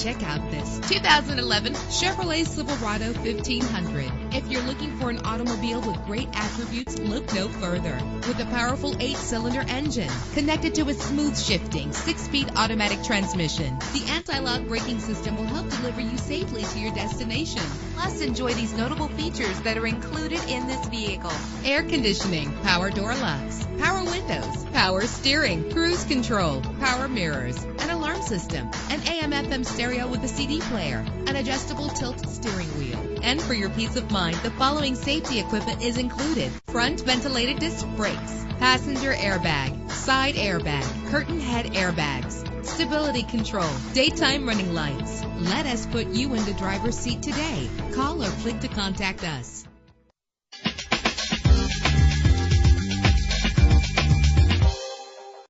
Check out this 2011 Chevrolet Silverado 1500. If you're looking for an automobile with great attributes, look no further. With a powerful 8-cylinder engine connected to a smooth shifting 6-speed automatic transmission, the anti-lock braking system will help deliver you safely to your destination. Plus, enjoy these notable features that are included in this vehicle: air conditioning, power door locks, power windows, power steering, cruise control, power mirrors, an alarm system, an AM/FM stereo with a CD player, an adjustable tilt steering wheel. And for your peace of mind, the following safety equipment is included: front ventilated disc brakes, passenger airbag, side airbag, curtain head airbags, stability control, daytime running lights. Let us put you in the driver's seat today. Call or click to contact us.